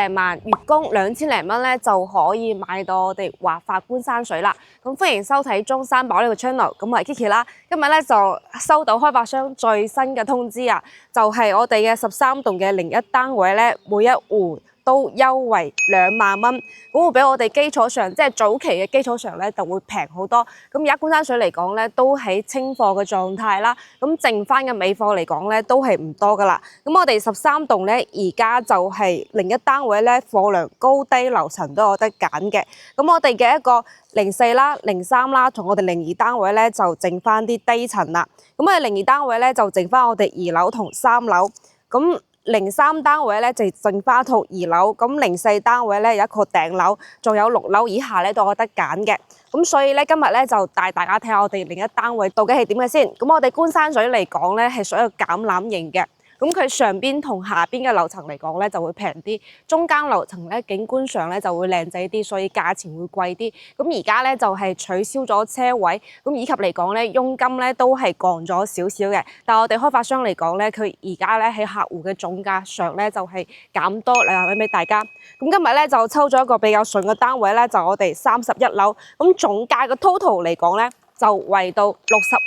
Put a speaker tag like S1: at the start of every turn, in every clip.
S1: 零萬，月供2000零蚊咧就可以買到我哋華發觀山水啦。咁歡迎收睇中山寶呢個 channel，咁我係 Kiki 啦。今日咧就收到開發商最新嘅通知啊，就係我哋嘅13棟嘅01單位咧，每一戶都優惠2萬蚊，咁會比我哋基礎上即係早期嘅基礎上咧就會平好多。咁而家觀山水嚟講咧都喺清貨嘅狀態啦，咁剩翻嘅尾貨嚟講咧都係唔多噶啦。咁我哋13棟咧而家就係01單位咧貨量高低樓層都有得揀嘅。咁我哋嘅一個04啦、03啦同我哋02單位咧就剩翻啲低層啦。咁我哋02單位咧就剩翻我哋2樓同3樓。咁03單位咧就剩翻套2樓，咁04單位咧有一個頂樓，仲有6樓以下咧都有得揀嘅。咁所以咧今日咧就帶大家睇下我哋01單位到底係點嘅先。咁我哋觀山水嚟講咧係屬於橄欖型嘅。咁佢上邊同下邊嘅樓層嚟講咧就會平啲，中間樓層咧景觀上咧就會靚仔啲，所以價錢會貴啲。咁而家咧就係取消咗車位，咁以及嚟講咧佣金咧都係降咗少少嘅。但係我哋開發商嚟講咧，佢而家咧喺客戶嘅總價上咧就係減多2萬蚊俾大家。咁今日咧就抽咗一個比較順嘅單位咧，就我哋31樓，咁總價嘅 total 嚟講咧就圍到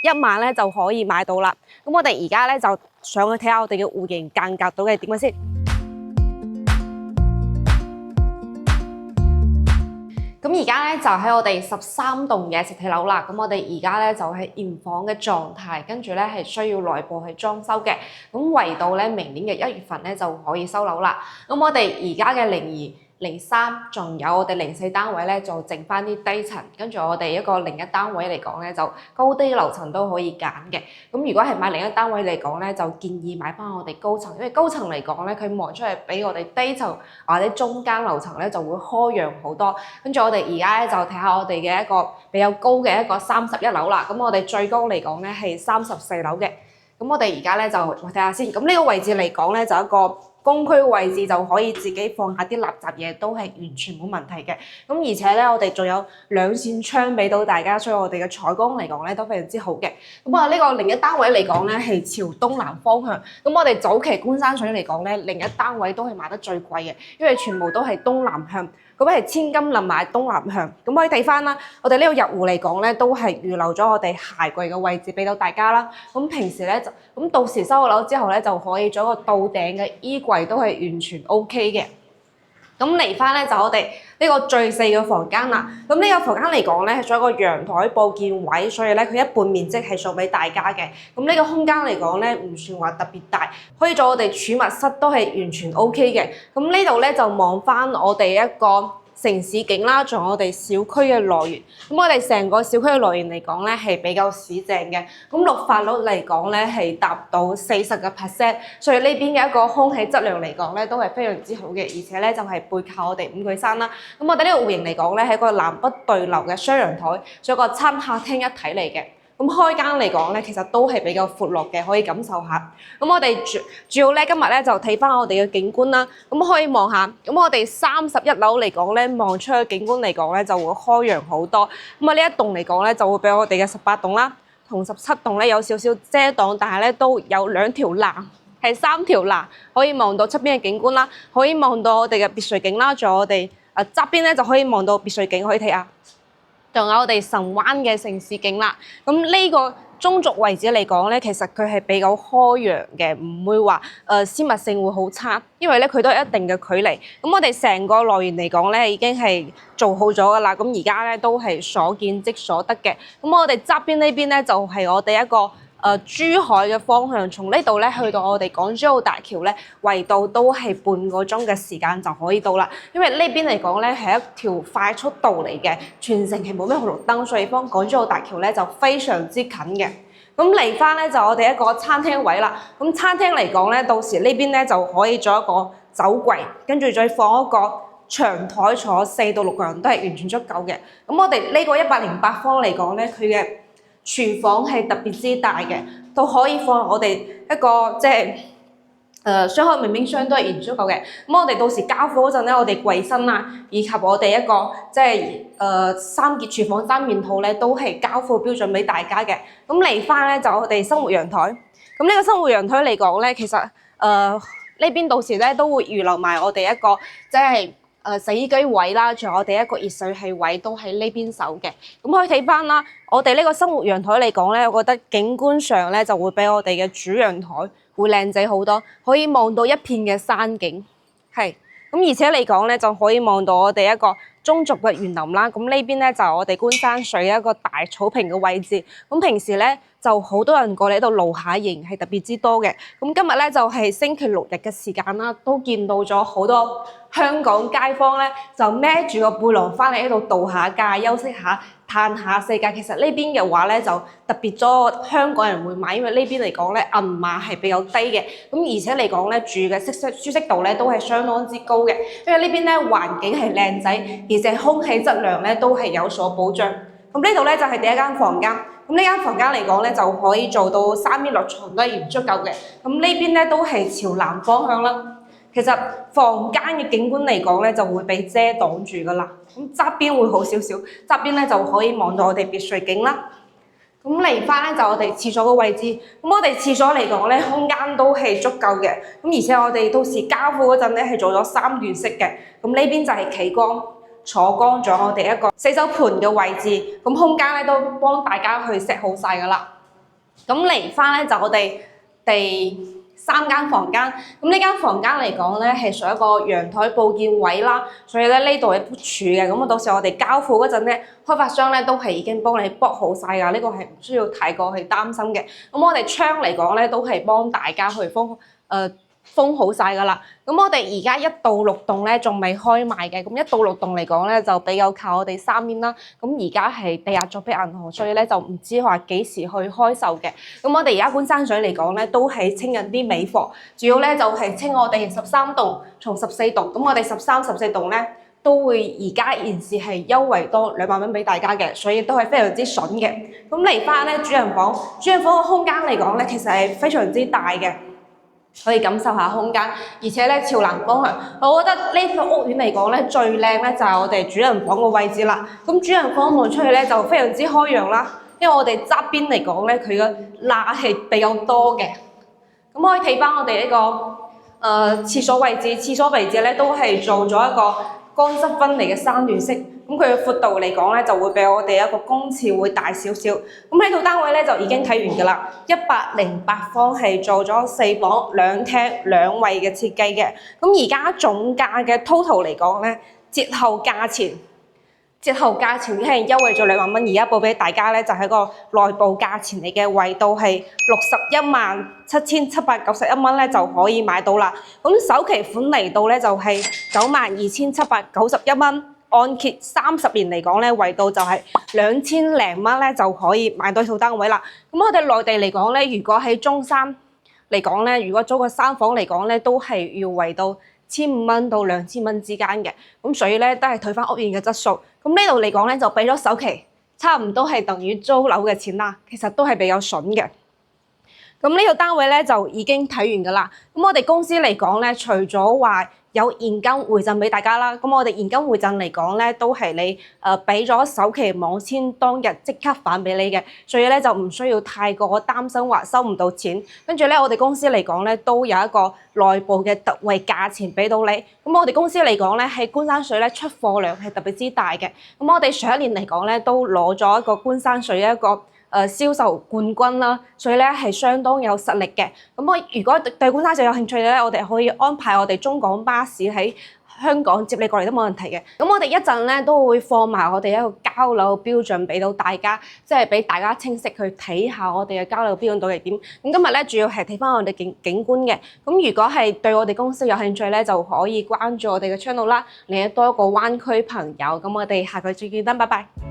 S1: 61萬咧就可以買到啦。咁我哋而家咧就上去睇下我哋嘅戶型間隔到嘅點樣先。咁而家咧就喺我哋13棟嘅實體樓啦。咁我哋而家咧就係現房嘅狀態，跟住咧係需要內部去裝修嘅。咁圍到咧明年嘅1月份咧就可以收樓啦。咁我哋而家嘅02、03，仲有我哋04單位咧，就剩翻啲低層，跟住我哋一個01單位嚟講咧，就高低樓層都可以揀嘅。咁如果係買01單位嚟講咧，就建議買翻我哋高層，因為高層嚟講咧，佢望出嚟比我哋低層或者中間樓層咧就會開揚好多。跟住我哋而家咧就睇下我哋嘅一個比較高嘅一個31樓啦。咁我哋最高嚟講咧係34樓嘅。咁我哋而家咧就睇下先。咁呢個位置嚟講咧就一個公區位置，就可以自己放下啲垃圾嘢，都係完全冇問題嘅。咁而且咧，我哋仲有2扇窗俾到大家，所以我哋嘅採光嚟講咧都非常之好嘅。咁啊，呢個01單位嚟講咧係朝東南方向。咁我哋早期觀山水嚟講咧，01單位都係賣得最貴嘅，因為全部都係東南向。咁係千金林買東南向，咁可以睇翻啦。我哋呢個入戶嚟講咧，都係預留咗我哋鞋櫃嘅位置俾到大家啦。咁平時咧就咁到時收咗樓之後咧，就可以做一個到頂嘅衣櫃，都係完全 OK 嘅。咁嚟翻咧就我哋呢個最細嘅房間啦。咁呢個房間嚟講咧係做一個陽台佈建位，所以咧佢一半面積係送俾大家嘅。咁呢個空間嚟講咧唔算話特別大，可以做我哋儲物室都係完全 OK 嘅。咁呢度咧就望翻我哋一個城市景啦，仲有我哋小區嘅來源。咁我哋成個小區嘅來源嚟講咧係比較市正嘅。咁綠化率嚟講咧係達到40%，所以呢邊嘅一個空氣質量嚟講咧都係非常之好嘅，而且咧就係背靠我哋五舉山啦。咁我哋呢個戶型嚟講咧係一個南北對流嘅雙陽台，仲有一個餐客廳一體嚟嘅。咁開間嚟講咧，其實都係比較闊落嘅，可以感受下。咁我哋主要咧今日咧就睇翻我哋嘅景觀啦。咁可以望下，咁我哋31樓嚟講咧，望出去景觀嚟講咧就會開揚好多。咁啊呢一棟嚟講咧就會比我哋嘅18棟啦，同17棟咧有少少遮擋，但係咧都有2條欄，係3條欄可以望到側邊嘅景觀啦，可以望到我哋嘅別墅景啦，仲有我哋側邊咧就可以望到別墅景，可以睇下。仲有我哋神灣嘅城市景啦，咁呢個中軸位置嚟講咧，其實佢係比較開揚嘅，唔會話私密性會好差，因為咧佢都有一定嘅距離。咁我哋成個來源嚟講咧，已經係做好咗噶啦。咁而家咧都係所見即所得嘅。咁我哋側邊呢邊咧就係我哋一個珠海嘅方向，從呢度咧去到我哋港珠澳大橋咧，圍道都係半個鐘嘅時間就可以到啦。因為呢邊嚟講咧係一條快速道嚟嘅，全程係冇咩紅綠燈，所以幫港珠澳大橋咧就非常之近嘅。咁嚟翻咧就我哋一個餐廳位啦。咁餐廳嚟講咧，到時呢邊咧就可以做一個酒櫃，跟住再放一個長台坐4到6個人都係完全足夠嘅。咁我哋呢個108方嚟講咧，佢嘅廚房係特別之大嘅，都可以放我哋一個即係雙開明冰箱都係完全足夠嘅。咁我哋到時交貨嗰陣咧，我哋櫃身啊，以及我哋一個即係3件廚房3件套咧，都係交貨標準俾大家嘅。咁嚟翻咧就我哋生活陽台。咁呢個生活陽台嚟講咧，其實
S2: 呢邊到時咧都會預留埋我哋一個即係洗衣機位啦，仲有我哋一個熱水器位都喺呢邊手嘅。咁可以睇翻啦，我哋呢個生活陽台嚟講咧，我覺得景觀上咧就會比我哋嘅主陽台會靚仔好多，可以望到一片嘅山景，係。咁而且嚟講咧，就可以望到我哋一個中軸嘅園林啦。咁呢邊咧就係我哋觀山水一個大草坪嘅位置。咁平時咧就好多人過嚟呢度露下營，係特別之多嘅。咁今日咧就係星期六日嘅時間啦，都見到咗好多香港街坊咧就孭住個背囊翻嚟呢度度下假、休息下、嘆下世界。其實呢邊嘅話咧就特別多香港人會買，因為呢邊嚟講咧銀碼係比較低嘅。咁而且嚟講咧住嘅舒適度咧都係相當之高嘅，因為呢邊咧環境係靚仔，而且空氣質量咧都係有所保障。咁呢度咧就係第一間房間。咁呢間房間嚟講咧就可以做到3面落床都係足夠嘅。咁呢邊咧都係朝南方向啦。其實房間嘅景觀嚟講咧就會被遮擋住噶啦。咁側邊會好少少，側邊咧就可以望到我哋別墅景啦。咁嚟翻咧就我哋廁所嘅位置。咁我哋廁所嚟講咧空間都係足夠嘅。咁而且我哋到時交付嗰陣咧係做咗3段式嘅。咁呢邊就係企缸、坐缸，仲有我哋一個洗手盆嘅位置。咁空間咧都幫大家去 set 好晒噶啦。咁嚟翻咧就我哋第3間房間。咁呢間房間嚟講咧係屬於一個陽台佈建位啦，所以咧呢度係不儲嘅。咁到時我哋交付嗰陣咧，開發商咧都係已經幫你 book 好晒㗎，呢個係唔需要太過去擔心嘅。咁我哋窗嚟講咧都係幫大家去封好晒㗎啦。咁我哋而家1到6棟咧仲未開賣嘅。咁1到6棟嚟講咧就比較靠我哋3面啦。咁而家係地下作俾銀行，所以咧就唔知話幾時去開售嘅。咁我哋而家觀山水嚟講咧都係清緊啲尾貨，主要咧就係清我哋13棟，從14棟。咁我哋13、14棟咧都會而家現時係優惠多2萬蚊俾大家嘅，所以都係非常之筍嘅。咁嚟翻咧主人房嘅空間嚟講咧其實係非常之大嘅。可以感受下空間，而且咧朝南方向，我覺得呢個屋苑嚟講咧最靚咧就係我哋主人房個位置啦。咁主人房望出去咧就非常之開揚啦，因為我哋側邊嚟講咧佢個罅係比較多嘅。咁可以睇翻我哋呢個廁所位置咧都係做咗一個乾濕分離嘅3段式。咁佢嘅闊度嚟講咧就會比我哋一個公廁會大少少。咁呢套單位咧就已經睇完㗎啦，108方係做咗4房2廳2衛嘅設計嘅。咁而家總價嘅 total 嚟講咧，折後價錢已經係優惠咗2萬蚊，而家報俾大家咧就係個內部價錢嚟嘅，為到係617791蚊咧就可以買到啦。咁首期款嚟到咧就係92,791蚊。按揭30年嚟講咧，為到就係2000零蚊咧就可以買到套單位啦。咁我哋內地嚟講咧，如果喺中山嚟講咧，如果租個3房嚟講咧，都係要為到1500蚊到2000蚊之間嘅。咁所以咧都係退翻屋苑嘅質素。咁呢度嚟講咧就俾咗首期，差唔多係等於租樓嘅錢啦。其實都係比較筍嘅。咁呢個單位咧就已經睇完㗎啦。咁我哋公司嚟講咧，除咗話有現金回贈俾大家啦，咁我哋現金回贈嚟講咧，都係你俾咗首期網簽當日即刻返俾你嘅，所以咧就唔需要太過擔心話收唔到錢。跟住咧，我哋公司嚟講咧，都有一個內部嘅特惠價錢俾到你。咁我哋公司嚟講咧，喺觀山水咧出貨量係特別之大嘅。咁我哋上一年嚟講咧，都攞咗一個觀山水一個銷售冠軍啦，所以咧係相當有實力嘅。咁我如果對觀山水有興趣咧，我哋可以安排我哋中港巴士喺香港接你過嚟都冇問題嘅。咁我哋一陣咧都會放埋我哋一個交樓標準俾到大家，即係俾大家清晰去睇下我哋嘅交樓標準到底點。咁今日咧主要係睇翻我哋景觀嘅。咁如果係對我哋公司有興趣咧，就可以關注我哋嘅 channel 啦，令多一個灣區朋友。咁我哋下個再見啦，拜拜。